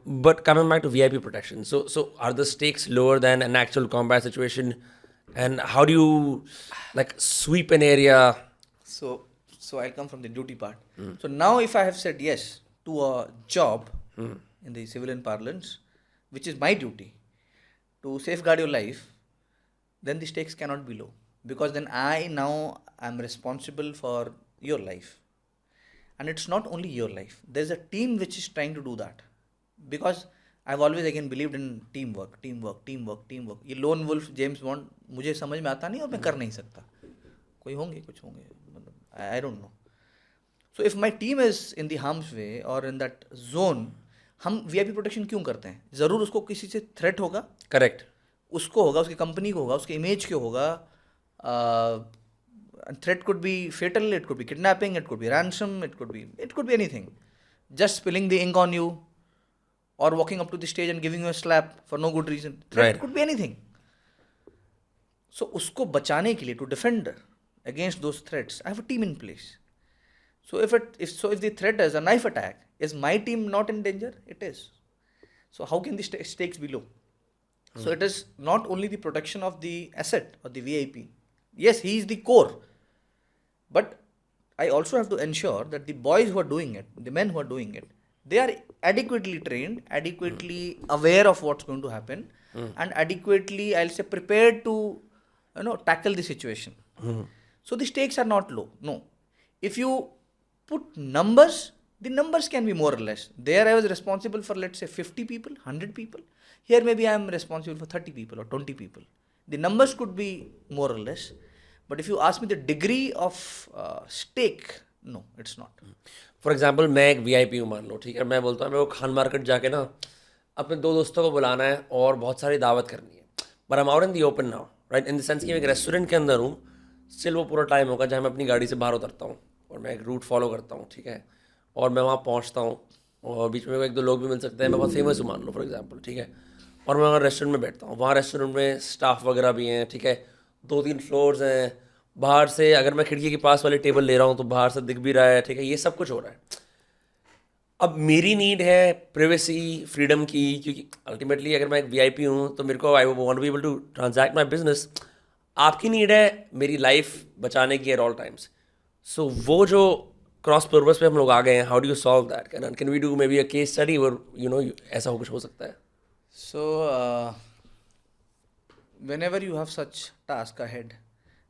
But coming back to VIP protection, so are the stakes lower than an actual combat situation? And how do you like sweep an area? So I'll come from the duty part. So now if I have said yes to a job in the civilian parlance, which is my duty to safeguard your life, then the stakes cannot be low, because then I now am responsible for your life. And it's not only your life. There's a team which is trying to do that. Because I've always again believed in teamwork, teamwork, teamwork, teamwork. ये lone wolf James bond मुझे समझ में आता नहीं और मैं कर नहीं सकता. कोई होंगे, कुछ होंगे, I don't know. So if my team is in the harm's way or in that zone, हम VIP प्रोटेक्शन क्यों करते हैं? ज़रूर उसको किसी से थ्रेट होगा, Correct. उसको होगा, उसकी कंपनी को होगा, उसके इमेज को होगा. Threat could be fatal, it could be kidnapping, it could be ransom, it could be anything. Just spilling the ink on you, or walking up to the stage and giving you a slap for no good reason. Threat Right. could be anything. So उसको बचाने के लिए, to defend against those threats, I have a team in place. So if the threat is a knife attack, is my team not in danger? It is. So how can the stakes be low? So it is not only the protection of the asset or the VIP. Yes, he is the core. But I also have to ensure that the boys who are doing it, the men who are doing it, they are adequately trained, adequately aware of what's going to happen, and adequately, I'll say, prepared to tackle the situation. So the stakes are not low. No. If you put numbers, the numbers can be more or less. There I was responsible for, let's say, 50 people, 100 people. Here maybe I am responsible for 30 people or 20 people. The numbers could be more or less. But if you ask me the degree of stake, no, it's not. For example मैं एक VIP हूँ मान लो, ठीक है. मैं बोलता हूँ मेरे को खान मार्केट जाके ना अपने 2 दोस्तों को बुलाना है और बहुत सारी दावत करनी है. But I am out in the open now, right, in the sense कि मैं एक रेस्टोरेंट के अंदर हूँ. स्टिल वो पूरा टाइम होगा जहाँ मैं अपनी गाड़ी से बाहर उतरता हूँ और मैं एक रूट फॉलो करता हूँ, ठीक है. और मैं वहाँ पहुँचता हूँ और बीच में 1-2 लोग भी मिल सकते हैं. मैं बहुत फेमस हूँ मान लो फॉर एग्जाम्पल, ठीक है. और मैं वहाँ रेस्टोरेंट में बैठता हूँ. वहाँ रेस्टोरेंट में स्टाफ वगैरह भी हैं, ठीक है. 2-3 फ्लोर्स हैं. बाहर से अगर मैं खिड़की के पास वाली टेबल ले रहा हूँ तो बाहर से दिख भी रहा है, ठीक है. ये सब कुछ हो रहा है. अब मेरी नीड है प्रिवेसी फ्रीडम की, क्योंकि अल्टीमेटली अगर मैं एक VIP हूँ तो मेरे को I want to be able to transact my business. आपकी नीड है मेरी लाइफ बचाने की एट ऑल टाइम्स. सो वो जो क्रॉस पर्पस पे हम लोग आ गए हैं, how do you solve that? Can we do maybe a case study और ऐसा कुछ हो सकता है? So whenever you have such task ahead,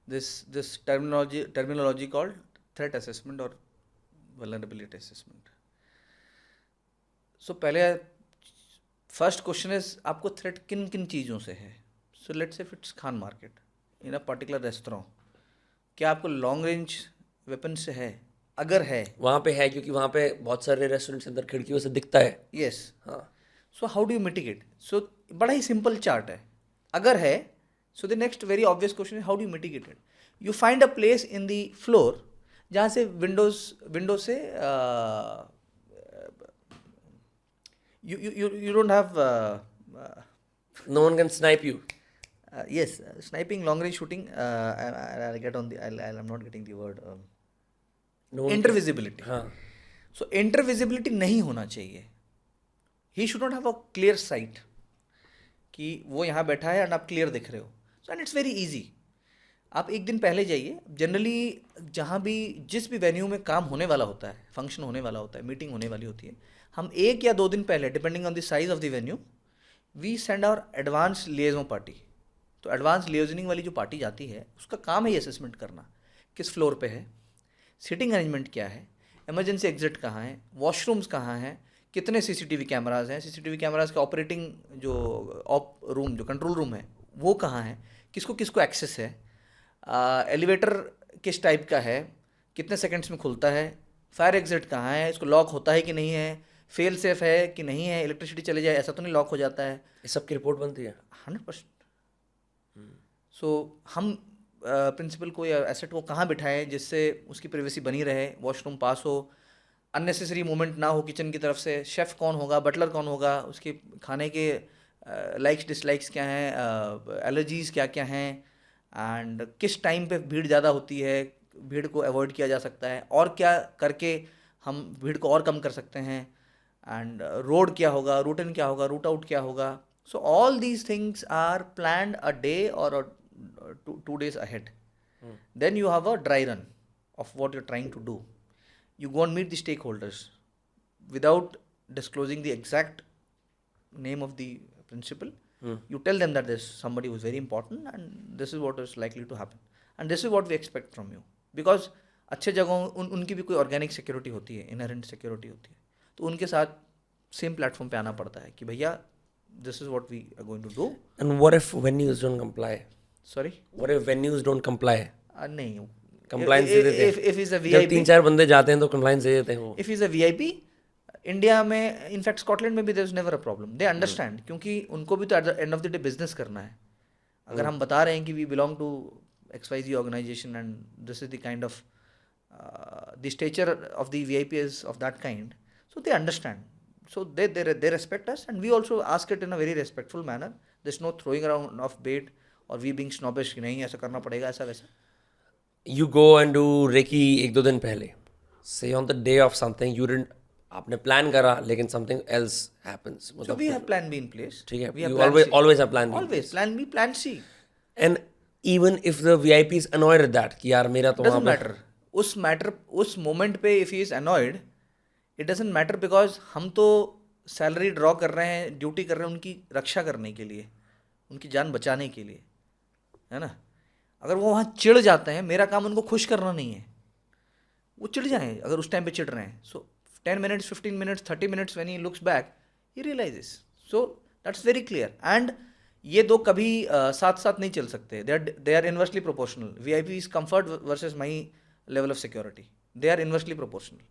this terminology called threat assessment or vulnerability assessment. So पहले फर्स्ट क्वेश्चन इज आपको threat किन किन चीज़ों से है. So let's say if it's Khan market in a particular restaurant, क्या आपको लॉन्ग रेंज वेपन से है? अगर है, वहाँ पे है, क्योंकि वहाँ पे बहुत सारे रेस्टोरेंट के अंदर खिड़कियों से दिखता है. यस. हाँ. So how do you mitigate? So बड़ा ही सिंपल चार्ट है. अगर है, so the next very obvious question है how do you mitigate it. You find a place in the floor जहाँ से विंडो से you don't have No one can snipe you. yes, sniping, long range shooting, I'll get on the I'm not getting the word, No one intervisibility. हाँ. So intervisibility नहीं होना चाहिए. He should not have a clear sight कि वो यहाँ बैठा है and आप क्लियर दिख रहे हो. So and it's very easy. आप एक दिन पहले जाइए. जनरली जहाँ भी जिस भी वेन्यू में काम होने वाला होता है, फंक्शन होने वाला होता है, मीटिंग होने वाली होती है, हम 1 या 2 दिन पहले, depending on the size of the venue, we send our advance liaison party. तो एडवांस लिएजनिंग वाली जो पार्टी जाती है उसका काम है ये असेसमेंट करना, किस फ्लोर पे है, सीटिंग अरेंजमेंट क्या है, इमरजेंसी एग्जिट कहाँ है, वॉशरूम्स कहाँ हैं, कितने CCTV कैमराज हैं, CCTV कैमराज का ऑपरेटिंग जो कंट्रोल रूम है वो कहाँ है, किसको किसको एक्सेस है, एलिवेटर किस टाइप का है, कितने सेकंड्स में खुलता है, फायर एग्जिट कहाँ है, इसको लॉक होता है कि नहीं है, फेल सेफ है कि नहीं है, इलेक्ट्रिसिटी चले जाए ऐसा तो नहीं लॉक हो जाता है. ये सब की रिपोर्ट बनती है 100%. सो हम प्रिंसिपल को या एसेट को कहाँ बिठाएं जिससे उसकी प्राइवेसी बनी रहे, वॉशरूम पास हो, अननेसेसरी मूवमेंट ना हो किचन की तरफ से, शेफ़ कौन होगा, बटलर कौन होगा, उसके खाने के लाइक्स डिसलाइक्स क्या हैं, एलर्जीज़ क्या क्या हैं, एंड किस टाइम पे भीड़ ज़्यादा होती है, भीड़ को अवॉइड किया जा सकता है, और क्या करके हम भीड़ को और कम कर सकते हैं, and road क्या होगा, route in क्या होगा, route out क्या होगा. So all these things are planned a day or two days ahead. Then you have a dry run of what you're trying to do. You go and meet the stakeholders without disclosing the exact name of the principal. You tell them that there's somebody who's very important and this is what is likely to happen. And this is what we expect from you. Because अच्छे जगहों उनकी भी कोई organic security होती है, inherent security होती है, तो उनके साथ सेम प्लेटफॉर्म पे आना पड़ता है कि भैया this is what we are going to do. And what if venues don't comply? Sorry, what if venues don't comply? नहीं, कंप्लायंस दे देते हैं. इफ इज अ जब वीआईपी, 3-4 बंदे जाते हैं तो कंप्लायंस दे देते हैं वो. If is a VIP India में, इनफैक्ट स्कॉटलैंड में भी there is never a problem. They understand, क्योंकि उनको भी तो at the end of the day business करना है. अगर हम बता रहे हैं कि we belong to XYZ organization and this is the kind of the stature of the VIPs of that kind, so they understand, so they respect us and we also ask it in a very respectful manner. There's no throwing around of bait or we being snobbish कि नहीं ऐसा करना पड़ेगा ऐसा वैसा. You go and do Reiki 1-2 दिन पहले, say on the day of something you didn't, आपने प्लान करा लेकिन something else happens. So we have plan B in place. ठीक है, We have you plan C. always have plan B. Always plan B, plan C. And even if the VIP is annoyed at that कि यार मेरा तो वहाँ Doesn't पे matter. उस moment पे if he is annoyed, it doesn't matter because हम तो सैलरी ड्रॉ कर रहे हैं, ड्यूटी कर रहे हैं उनकी रक्षा करने के लिए, उनकी जान बचाने के लिए, है ना. अगर वो वहाँ चिढ़ जाते हैं, मेरा काम उनको खुश करना नहीं है. वो चिढ़ जाएं अगर उस टाइम पे चिढ़ रहे हैं. सो 10 minutes, 15 minutes, 30 minutes when he looks back, he realizes. So that's very clear. And ये दो कभी साथ साथ नहीं चल सकते. They are inversely proportional. VIP's comfort versus my level of security. They are inversely proportional.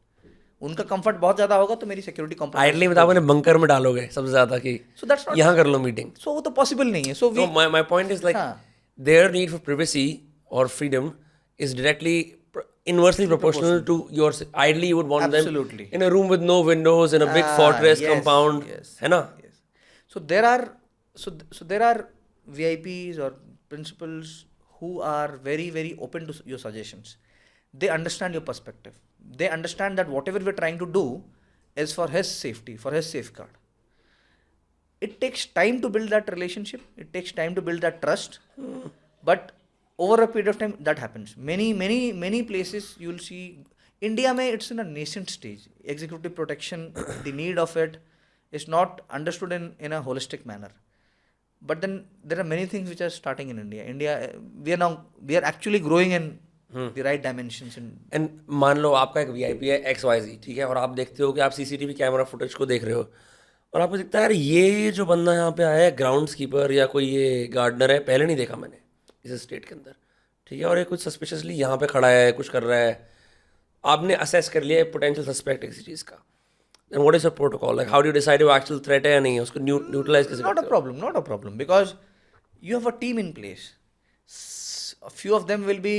उनका कंफर्ट बहुत ज्यादा होगा तो मेरी सिक्योरिटी कॉम्प्रोमाइज. आइडली में तो आपने बंकर में डालोगे सबसे ज्यादा कि So that's not. यहाँ कर लो मीटिंग. So वो तो पॉसिबल नहीं है. So we. No, my point is like हाँ. their need for privacy or freedom is directly inversely proportional to yours. Ideally, you would want Absolutely. them in a room with no windows in a big fortress yes, compound, yes, है ना? yes. So there are there are VIPs or principals who are very very open to your suggestions. They understand your perspective. They understand that whatever we're trying to do is for his safety, for his safeguard. It takes time to build that relationship. It takes time to build that trust. But over a period of time, that happens. Many places you'll see. India mein it's in a nascent stage. Executive protection, the need of it is not understood in a holistic manner. But then there are many things which are starting in India. We are actually growing in the right dimensions. And मान लो आपका एक VIP है XYZ, ठीक है, और आप देखते हो कि आप सीसीटीवी कैमरा फुटेज को देख रहे हो और आपको दिखता है यार ये जो बंदा यहाँ पे आया है ग्राउंड कीपर या कोई ये गार्डनर है, पहले नहीं देखा मैंने इस स्टेट के अंदर, ठीक है, और ये कुछ सस्पिशियसली यहाँ पे खड़ा है, कुछ कर रहा है, आपने असेस कर लिया पोटेंशियल सस्पेक्ट किसी चीज़ का. And what is your protocol? Like, how do you decide if actual threat है या नहीं है? उसको neutralize कैसे Not करते हो? not a problem, because you have a team in place. A few of them will be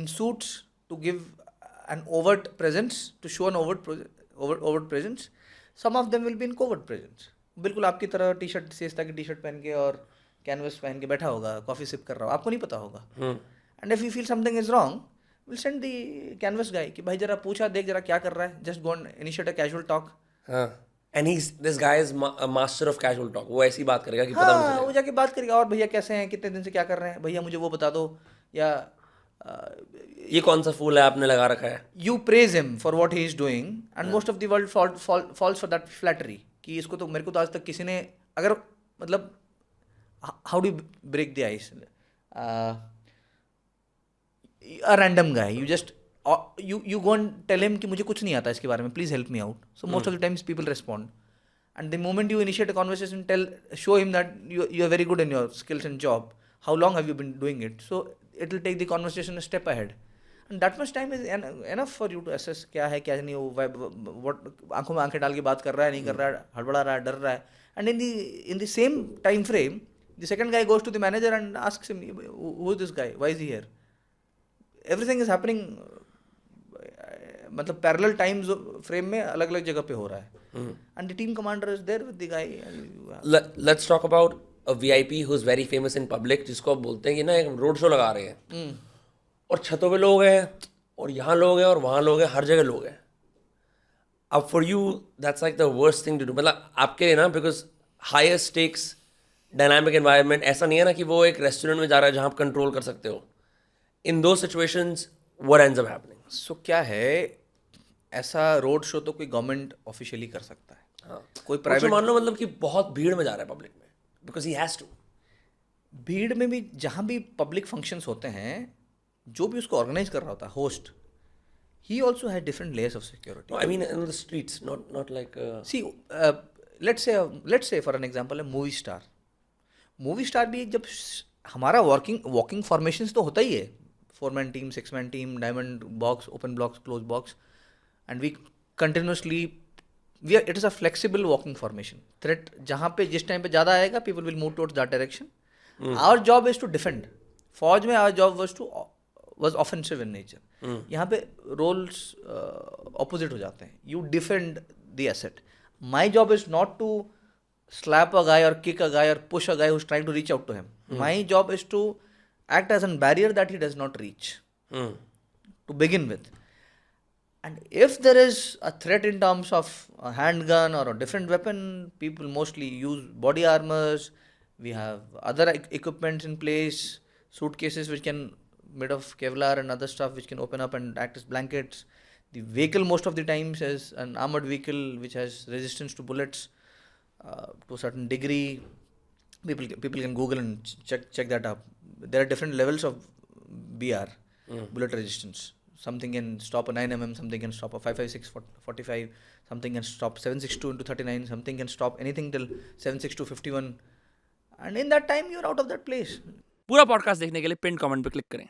in suits to give an overt presence, to show an overt presence. Some of them will be in covert presence. बिल्कुल आपकी तरह T shirt सेस्ता की T shirt पहन के और canvas पहन के बैठा होगा, कॉफी सिप कर रहा हो, आपको नहीं पता होगा. And if you feel something is wrong, will send the canvas guy कि भाई जरा पूछा देख जरा क्या कर रहा है, just go and initiate a casual talk. हाँ. And this guy is a master of casual talk. वो ऐसी बात करेगा कि पता हाँ, नहीं वो जाके बात करेगा, और भैया कैसे हैं, कितने दिन से क्या कर रहे हैं, भैया मुझे वो बता दो, या ये कौन सा फूल है आपने लगा रखा है. you praise him for what he is doing, and most of the world falls for that flattery कि इसको तो मेरे को तो आज तक किसी ने, अगर मतलब how do you break the ice, a random guy, you just you go and tell him कि मुझे कुछ नहीं आता इसके बारे में, please help me out. So most of the times people respond, and the moment you initiate a conversation, show him that you are very good in your skills and job, how long have you been doing it, so it will take the conversation a step ahead. And that much time is enough for you to assess क्या है क्या नहीं, वो what आंखों में आंखें डाल के बात कर रहा है नहीं कर रहा है, हड़बड़ा रहा है, डर रहा है. And in the same time frame, the second guy goes to the manager and asks him, who is this guy, why is he here. Everything is happening, मतलब पैरेलल टाइम फ्रेम में अलग अलग जगह पे हो रहा है. And the team commander is there with the guy. Let's talk about a VIP who is very famous in public, जिसको आप बोलते हैं कि ना एक रोड शो लगा रहे हैं और छतों पे लोग हैं और यहाँ लोग हैं और वहाँ लोग हैं, हर जगह लोग हैं. अब for you that's like the worst thing to do, मतलब आपके लिए ना, because higher stakes dynamic environment, ऐसा नहीं है ना कि वो एक रेस्टोरेंट में जा रहा है जहाँ आप कंट्रोल कर सकते हो. इन दो situations what ends up happening? So क्या है, ऐसा रोड शो तो कोई गवर्नमेंट ऑफिशियली कर सकता है, कोई प्राइवेट प्राइवेट मान लो मतलब कि बहुत भीड़ में जा रहा है पब्लिक में, बिकॉज ही हैज टू. भीड़ में भी, जहाँ भी पब्लिक फंक्शंस होते हैं, जो भी उसको ऑर्गेनाइज कर रहा होता है, host, he also has different layers of security. I mean in the streets, not like see, let's say for an example है मूवी स्टार. मूवी स्टार भी जब हमारा वॉकिंग फॉर्मेशंस तो होता ही है, 4 man team, 6 man team, diamond box, open blocks, close box, and we continuously, it is a flexible walking formation. Threat जहाँ पे जिस टाइम पे ज़्यादा आएगा, people will move towards that direction. Our job is to defend. फौज में our job was offensive in nature. यहाँ पे roles opposite हो जाते हैं. You defend the asset. My job is not to slap a guy or kick a guy or push a guy who's trying to reach out to him. My job is to act as a barrier that he does not reach to begin with. And if there is a threat in terms of a handgun or a different weapon, people mostly use body armors. We have other equipments in place, suitcases which can made of Kevlar and other stuff which can open up and act as blankets. The vehicle most of the times is an armored vehicle which has resistance to bullets to a certain degree. People can Google and check that up. There are different levels of BR, bullet resistance. Something can stop a 9mm, something can stop a 5.56 45, something can stop 7.62 into 39, something can stop anything till 7.62 51. And in that time, you're out of that place. पूरा podcast देखने के लिए pin comment पे click करें.